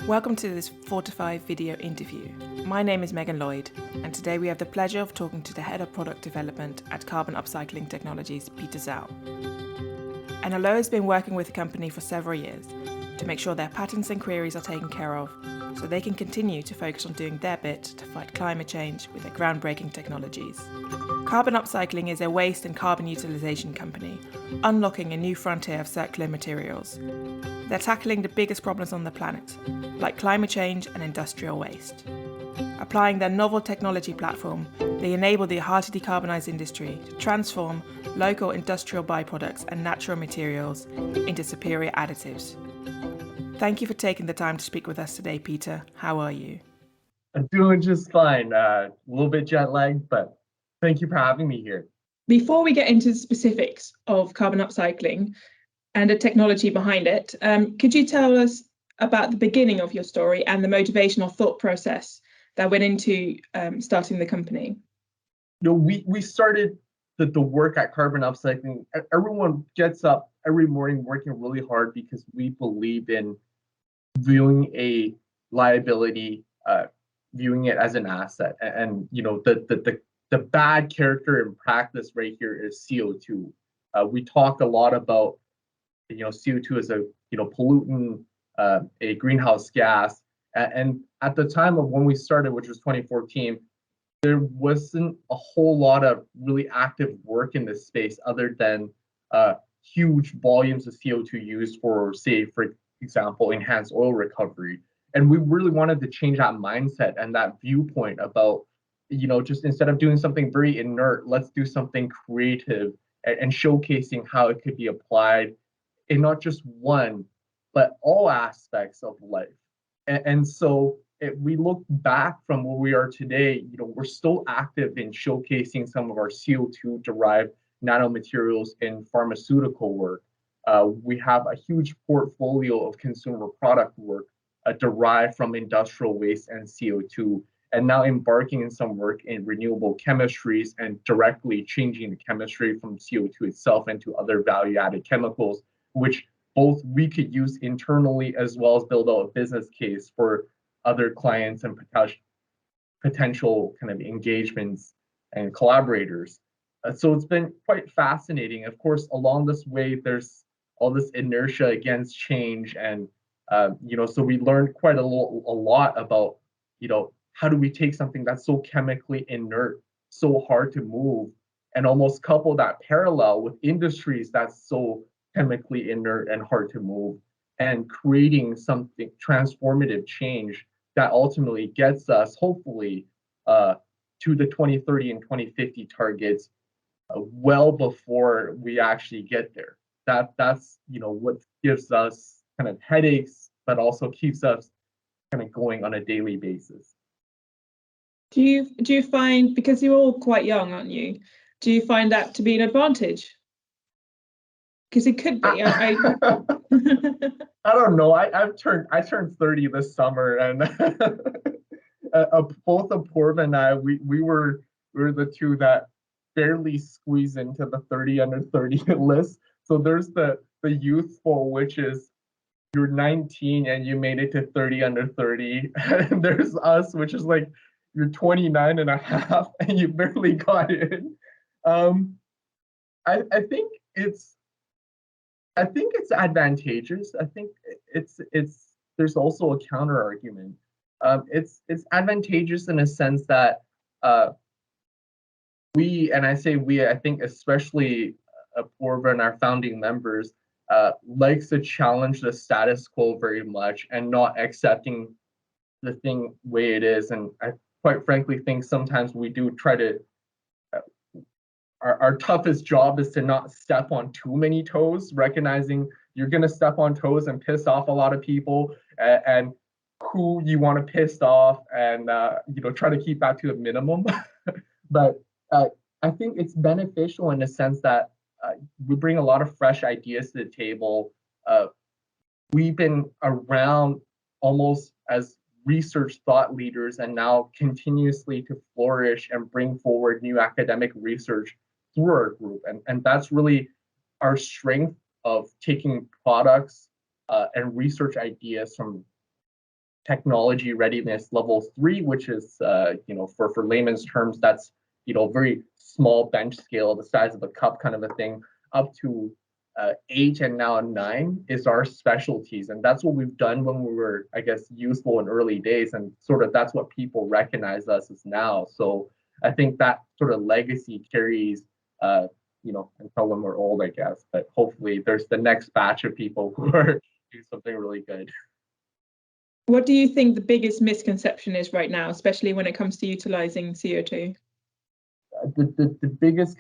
Welcome to this Fortify video interview. My name is Megan Lloyd, and today we have the pleasure of talking to the Head of Product Development at Carbon Upcycling Technologies, Peter Zhou. NLO has been working with the company for several years to make sure their patents and queries are taken care of so they can continue to focus on doing their bit to fight climate change with their groundbreaking technologies. Carbon Upcycling is a waste and carbon utilization company, unlocking a new frontier of circular materials. They're tackling the biggest problems on the planet, like climate change and industrial waste. Applying their novel technology platform, they enable the hard to decarbonize industry to transform local industrial byproducts and natural materials into superior additives. Thank you for taking the time to speak with us today, Peter. How are you? I'm doing just fine. A little bit jet lagged, but thank you for having me here. Before we get into the specifics of carbon upcycling and the technology behind it, could you tell us about the beginning of your story and the motivational thought process that went into starting the company? We started the work at Carbon Upcycling. Everyone gets up every morning working really hard because we believe in viewing a liability, viewing it as an asset. And the bad character in practice right here is CO2. We talked a lot about CO2 as a pollutant, a greenhouse gas, and at the time of when we started, which was 2014, there wasn't a whole lot of really active work in this space other than huge volumes of CO2 used for, say, for example, enhanced oil recovery. And we really wanted to change that mindset and that viewpoint about, just instead of doing something very inert, let's do something creative and showcasing how it could be applied in not just one, but all aspects of life. And so if we look back from where we are today, we're still active in showcasing some of our CO2 derived nanomaterials in pharmaceutical work. We have a huge portfolio of consumer product work derived from industrial waste and CO2, and now embarking in some work in renewable chemistries and directly changing the chemistry from CO2 itself into other value-added chemicals, which both we could use internally as well as build out a business case for other clients and potential kind of engagements and collaborators. So it's been quite fascinating. Of course, along this way, there's all this inertia against change, and so we learned quite a lot about how do we take something that's so chemically inert, so hard to move, and almost couple that parallel with industries that's so chemically inert and hard to move, and creating something transformative change that ultimately gets us hopefully to the 2030 and 2050 targets well before we actually get there. That's what gives us kind of headaches, but also keeps us kind of going on a daily basis. Do you find, because you're all quite young, aren't you? Do you find that to be an advantage? Because it could be. I don't know. I turned 30 this summer, and both Apoorv and I, we were the two that barely squeeze into the 30 under 30 list. So there's the youthful, which is you're 19 and you made it to 30 under 30. And there's us, which is like you're 29 and a half and you barely got in. I think it's advantageous. I think there's also a counter argument. It's advantageous in a sense that and I say we, I think especially Apoorv and our founding members likes to challenge the status quo very much and not accepting the thing way it is. And I quite frankly think sometimes we do try to, our toughest job is to not step on too many toes, recognizing you're going to step on toes and piss off a lot of people and who you want to piss off, and try to keep that to a minimum. But I think it's beneficial in the sense that we bring a lot of fresh ideas to the table. We've been around almost as research thought leaders and now continuously to flourish and bring forward new academic research through our group. And that's really our strength of taking products and research ideas from technology readiness level 3, which is for layman's terms, that's very small bench scale, the size of a cup kind of a thing, up to 8 and now 9 is our specialties. And that's what we've done when we were, I guess, youthful in early days. And sort of that's what people recognize us as now. So I think that sort of legacy carries, until when we're old, I guess. But hopefully there's the next batch of people who are doing something really good. What do you think the biggest misconception is right now, especially when it comes to utilizing CO2? The biggest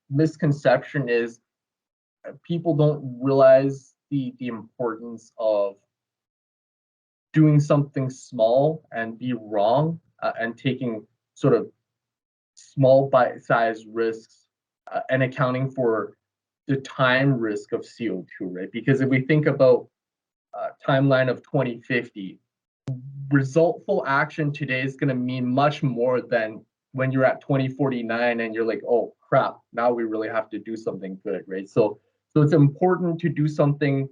misconception is people don't realize the importance of doing something small and be wrong, and taking sort of small bite-sized risks, and accounting for the time risk of CO2, right? Because if we think about timeline of 2050, resultful action today is going to mean much more than when you're at 2049 and you're like, oh crap, now we really have to do something good, right? So it's important to do something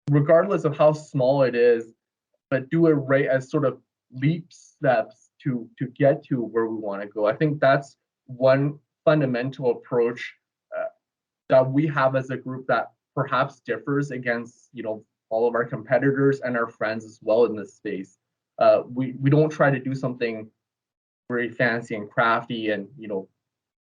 regardless of how small it is, but do it right as sort of leap steps to get to where we want to go. I think that's one fundamental approach that we have as a group that perhaps differs against all of our competitors and our friends as well in this space. We don't try to do something very fancy and crafty and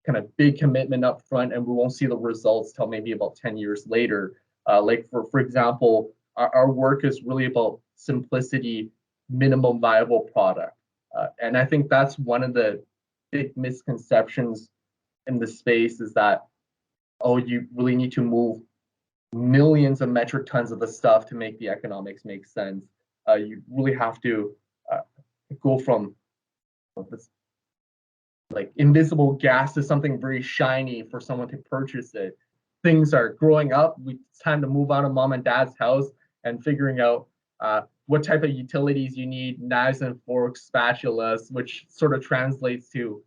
kind of big commitment up front, and we won't see the results till maybe about 10 years later. Like for example, our work is really about simplicity, minimum viable product. And I think that's one of the big misconceptions in the space, is that, oh, you really need to move millions of metric tons of the stuff to make the economics make sense. You really have to go from this like invisible gas to something very shiny for someone to purchase it. Things are growing up. It's time to move out of mom and dad's house and figuring out what type of utilities you need, knives and forks, spatulas, which sort of translates to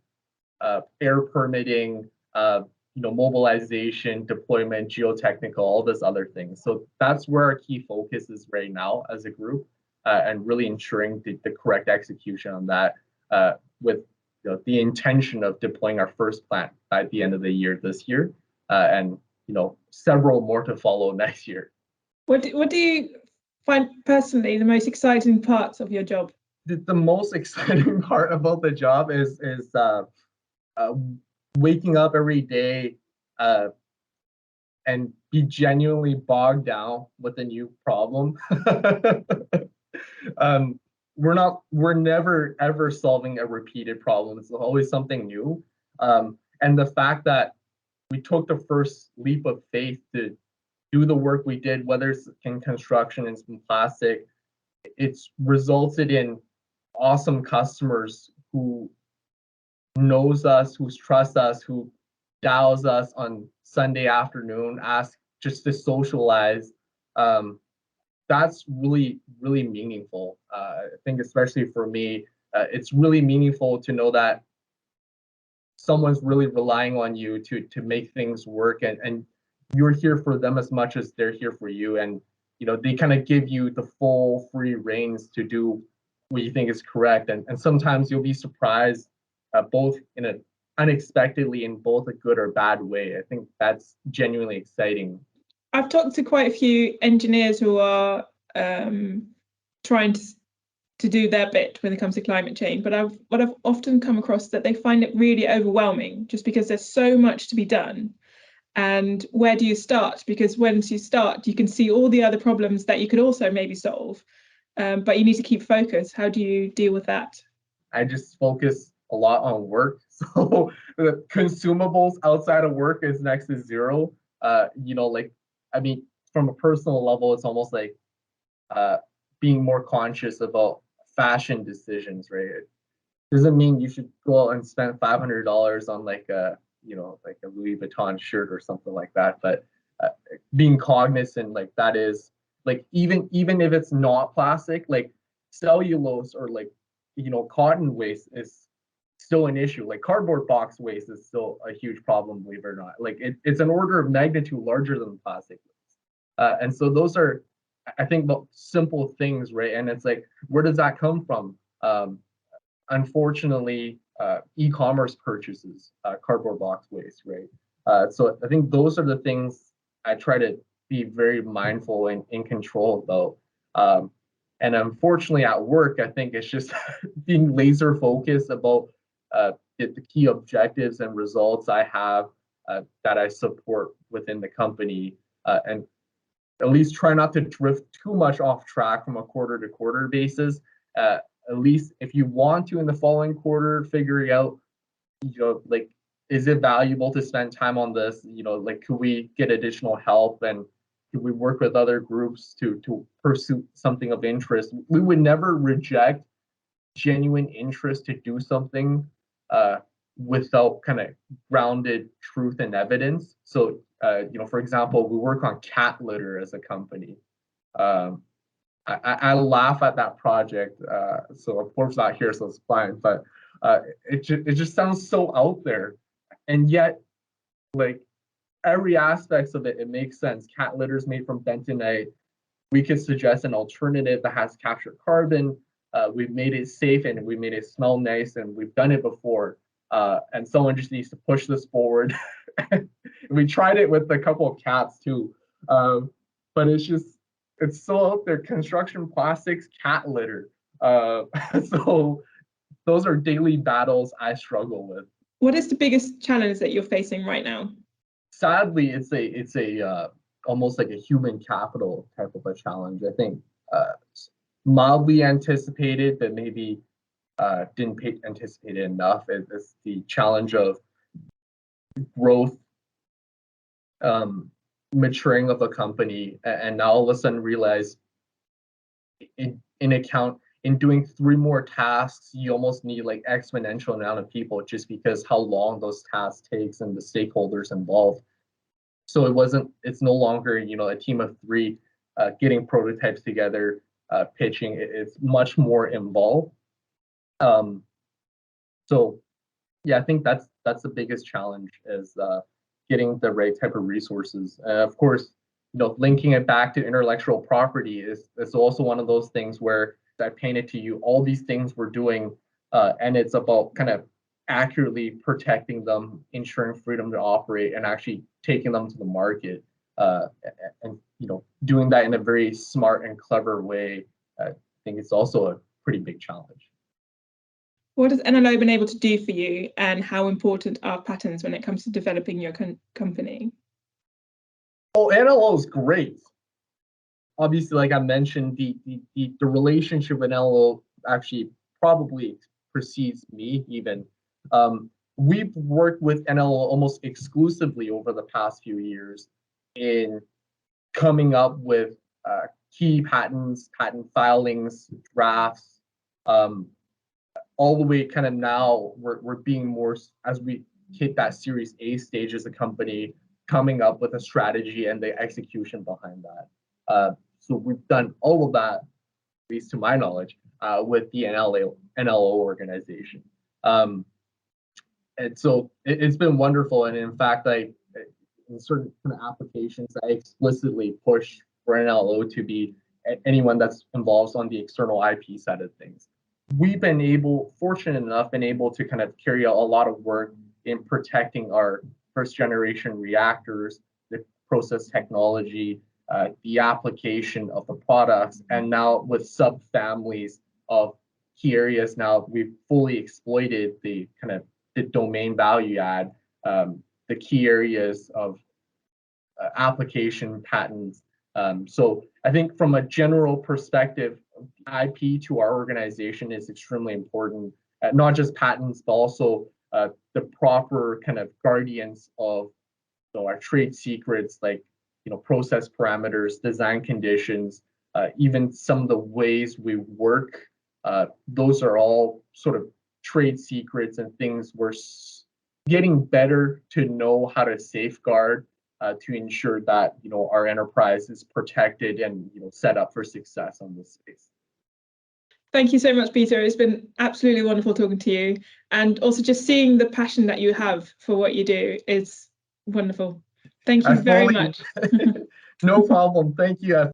air permitting, mobilization, deployment, geotechnical, all this other things. So that's where our key focus is right now as a group, and really ensuring the correct execution on that, with the intention of deploying our first plant by the end of the year this year, and several more to follow next year. What do you find personally the most exciting parts of your job? The most exciting part about the job is waking up every day and be genuinely bogged down with a new problem. We're never ever solving a repeated problem. It's always something new. And the fact that we took the first leap of faith to do the work we did, whether it's in construction and some plastic, it's resulted in awesome customers who knows us, who trusts us, who dials us on Sunday afternoon, ask just to socialize. That's really, really meaningful. I think especially for me, it's really meaningful to know that someone's really relying on you to make things work, and you're here for them as much as they're here for you. And they kind of give you the full free reins to do what you think is correct. And sometimes you'll be surprised, both in a unexpectedly in both a good or bad way. I think that's genuinely exciting. I've talked to quite a few engineers who are trying to do their bit when it comes to climate change, but what I've often come across that they find it really overwhelming, just because there's so much to be done. And where do you start? Because once you start, you can see all the other problems that you could also maybe solve, but you need to keep focused. How do you deal with that? I just focus a lot on work. So the consumables outside of work is next to zero. From a personal level, it's almost like being more conscious about fashion decisions, right? It doesn't mean you should go out and spend $500 on like a Louis Vuitton shirt or something like that. But being cognizant, like that is like even if it's not plastic, like cellulose or cotton waste is still an issue. Like cardboard box waste is still a huge problem, believe it or not. Like it's an order of magnitude larger than plastic waste. And so those are I think about simple things, right? And it's like, where does that come from? Unfortunately, e-commerce purchases cardboard box waste, right? So I think those are the things I try to be very mindful and in control about. And unfortunately at work, I think it's just being laser focused about the key objectives and results I have that I support within the company, and at least try not to drift too much off track from a quarter to quarter basis. At least if you want to in the following quarter, figuring out, like, is it valuable to spend time on this? Like, could we get additional help, and could we work with other groups to pursue something of interest? We would never reject genuine interest to do something without kind of grounded truth and evidence. So, for example, we work on cat litter as a company. I laugh at that project. So Forbes not here, so it's fine. But it just sounds so out there, and yet, like, every aspect of it makes sense. Cat litter is made from bentonite. We could suggest an alternative that has captured carbon. We've made it safe and we made it smell nice, and we've done it before. And someone just needs to push this forward. We tried it with a couple of cats too, but it's so out there. Construction plastics, cat litter. So those are daily battles I struggle with. What is the biggest challenge that you're facing right now? Sadly, it's a almost like a human capital type of a challenge. I think mildly anticipated, but maybe didn't anticipate it enough. It's the challenge of growth, maturing of a company, and now all of a sudden realize in doing 3 more tasks, you almost need like exponential amount of people, just because how long those tasks takes and the stakeholders involved. So it's no longer, a team of 3 getting prototypes together, pitching. It's much more involved. So yeah, I think that's the biggest challenge, is getting the right type of resources. Of course, linking it back to intellectual property is also one of those things where I painted to you all these things we're doing, and it's about kind of accurately protecting them, ensuring freedom to operate, and actually taking them to the market, and doing that in a very smart and clever way. I think it's also a pretty big challenge. What has NLO been able to do for you, and how important are patterns when it comes to developing your company? Oh, NLO is great. Obviously, like I mentioned, the relationship with NLO actually probably precedes me even. We've worked with NLO almost exclusively over the past few years in coming up with key patents, patent filings, drafts, all the way kind of now we're being more, as we hit that Series A stage as a company, coming up with a strategy and the execution behind that. So we've done all of that, at least to my knowledge, with the NLO organization. And so it's been wonderful. And in fact, in certain kind of applications, I explicitly push for NLO to be anyone that's involved on the external IP side of things. We've been fortunate enough, to kind of carry out a lot of work in protecting our first generation reactors, the process technology, the application of the products, and now with subfamilies of key areas. Now we've fully exploited the kind of the domain value add, the key areas of application patents. So I think from a general perspective, IP to our organization is extremely important, not just patents, but also the proper kind of guardians of our trade secrets, like process parameters, design conditions, even some of the ways we work. Those are all sort of trade secrets and things we're getting better to know how to safeguard, to ensure that our enterprise is protected and set up for success on this space. Thank you so much, Peter. It's been absolutely wonderful talking to you, and also just seeing the passion that you have for what you do is wonderful. Thank you very much. No problem. Thank you.